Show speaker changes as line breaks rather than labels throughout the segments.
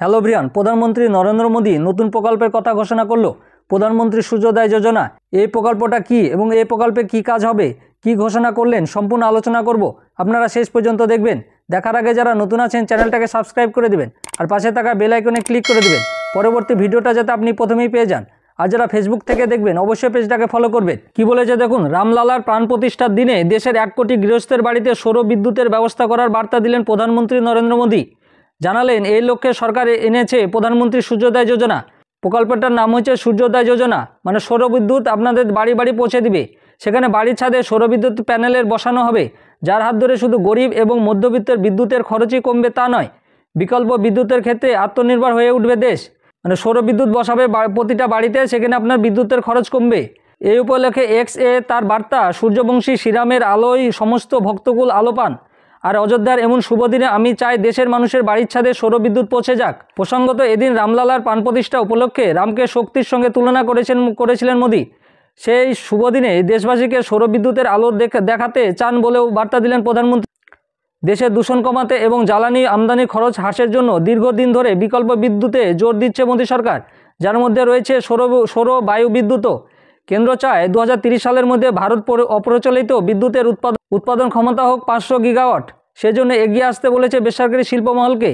Hello Brian, প্রধানমন্ত্রী নরেন্দ্র মোদী নতুন প্রকল্পের কথা ঘোষণা করলো। প্রধানমন্ত্রী সূর্যোদয় যোজনা। এই প্রকল্পটা কি এবং এই প্রকল্পে কি কাজ হবে, কি ঘোষণা করলেন, সম্পূর্ণ আলোচনা করব। আপনারা শেষ পর্যন্ত দেখবেন। দেখার আগে যারা নতুন আছেন চ্যানেলটাকে সাবস্ক্রাইব করে দিবেন আর পাশে থাকা বেল আইকনে ক্লিক করে দিবেন পরবর্তী ভিডিওটা যাতে আপনি প্রথমেই পেয়ে যান। আর যারা ফেসবুক থেকে দেখবেন অবশ্যই পেজটাকে ফলো করবেন। কি বলেছে দেখুন, রামলালার প্রাণ প্রতিষ্ঠার দিনে দেশের 1 কোটি গৃহস্থের বাড়িতে সৌর বিদ্যুতের ব্যবস্থা করার বার্তা দিলেন প্রধানমন্ত্রী নরেন্দ্র মোদী। জানালেন এই লক্ষ্যে সরকার এনেছে প্রধানমন্ত্রী সূর্যোদয় যোজনা। প্রকল্পটার নাম হচ্ছে সূর্যোদয় যোজনা, মানে সৌরবিদ্যুৎ আপনাদের বাড়ি বাড়ি পৌঁছে দিবে। সেখানে বাড়ির ছাদে সৌরবিদ্যুৎ প্যানেলের বসানো হবে, যার হাত ধরে শুধু গরিব এবং মধ্যবিত্তের বিদ্যুতের খরচই কমবে তা নয়, বিকল্প বিদ্যুতের ক্ষেত্রে আত্মনির্ভর হয়ে উঠবে দেশ। মানে সৌরবিদ্যুৎ বসাবে প্রতিটা বাড়িতে, সেখানে আপনার বিদ্যুতের খরচ কমবে। এই উপলক্ষে এক্স তার বার্তা, সূর্যবংশী শ্রীরামের আলোয় সমস্ত ভক্তকুল আলো পান। আর অযোধ্যার এমন শুভ দিনে আমি চাই দেশের মানুষের বাড়ির ছাদে সৌরবিদ্যুৎ পৌঁছে যাক। প্রসঙ্গত, এদিন রামলালার প্রাণ প্রতিষ্ঠা উপলক্ষে রামকে শক্তির সঙ্গে তুলনা করেছিলেন মোদী। সেই শুভ দিনে দেশবাসীকে সৌরবিদ্যুতের আলো দেখাতে চান বলেও বার্তা দিলেন প্রধানমন্ত্রী। দেশের দূষণ কমাতে এবং জ্বালানি আমদানি খরচ হ্রাসের জন্য দীর্ঘদিন ধরে বিকল্প বিদ্যুতে জোর দিচ্ছে মোদী সরকার, যার মধ্যে রয়েছে সৌর বায়ু বিদ্যুৎও। কেন্দ্র চায় 2030 সালের মধ্যে ভারত অপ্রচলিত বিদ্যুতের উৎপাদন ক্ষমতা হোক 500 গিগাওয়াট। সেজন্য এগিয়ে আসতে বলেছে বেসরকারি শিল্পমহলকে।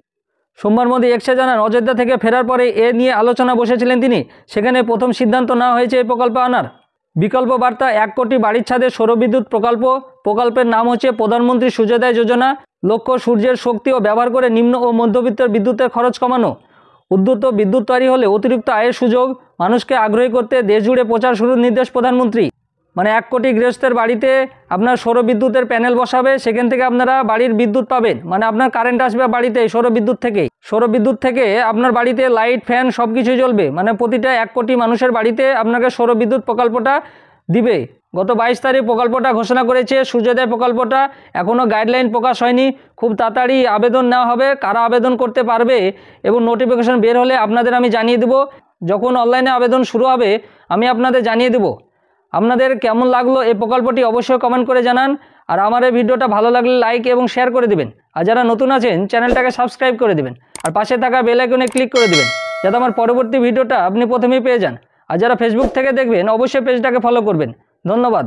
সোমবার মোদী এক্সে জানান, অযোধ্যা থেকে ফেরার পরে এ নিয়ে আলোচনা বসেছিলেন তিনি। সেখানে প্রথম সিদ্ধান্ত নেওয়া হয়েছে এই প্রকল্প আনার। বিকল্প বার্তা, 1 কোটি বাড়ির ছাদে সৌরবিদ্যুৎ প্রকল্পের নাম হচ্ছে প্রধানমন্ত্রী সূর্যোদয় যোজনা। লক্ষ্য সূর্যের শক্তিও ব্যবহার করে নিম্ন ও মধ্যবিত্তের বিদ্যুতের খরচ কমানো। উদ্যুত বিদ্যুৎ তৈরি হলে অতিরিক্ত আয়ের সুযোগ মানুষকে আগ্রহী করতে দেশ জুড়ে প্রচার শুরুর নির্দেশ প্রধানমন্ত্রী। মানে 1 কোটি গৃহস্থের বাড়িতে আপনার সৌরবিদ্যুতের প্যানেল বসাবে, সেখান থেকে আপনারা বাড়ির বিদ্যুৎ পাবেন। মানে আপনার কারেন্ট আসবে বাড়িতে সৌরবিদ্যুৎ থেকে আপনার বাড়িতে লাইট ফ্যান সব কিছুই জ্বলবে। মানে প্রতিটা 1 কোটি মানুষের বাড়িতে আপনাকে সৌরবিদ্যুৎ প্রকল্পটা দিবে। গত 22 তারিখ প্রকল্পটা ঘোষণা করেছে সূর্যোদয় প্রকল্পটা। এখনও গাইডলাইন প্রকাশ হয়নি, খুব তাড়াতাড়ি আবেদন নেওয়া হবে। কারা আবেদন করতে পারবে এবং নোটিফিকেশন বের হলে আপনাদের আমি জানিয়ে দেব। যখন অনলাইনে আবেদন শুরু হবে আমি আপনাদের জানিয়ে দেব। আপনাদের কেমন লাগলো এই প্রকল্পটি অবশ্যই কমেন্ট করে জানান। আর আমার এই ভিডিওটা ভালো লাগলে লাইক এবং শেয়ার করে দিবেন। আর যারা নতুন আছেন চ্যানেলটাকে সাবস্ক্রাইব করে দিবেন আর পাশে থাকা বেল আইকনে ক্লিক করে দিবেন, যাতে আমার পরবর্তী ভিডিওটা আপনি প্রথমেই পেয়ে যান। আর যারা ফেসবুক থেকে দেখবেন অবশ্যই পেজটাকে ফলো করবেন। ধন্যবাদ।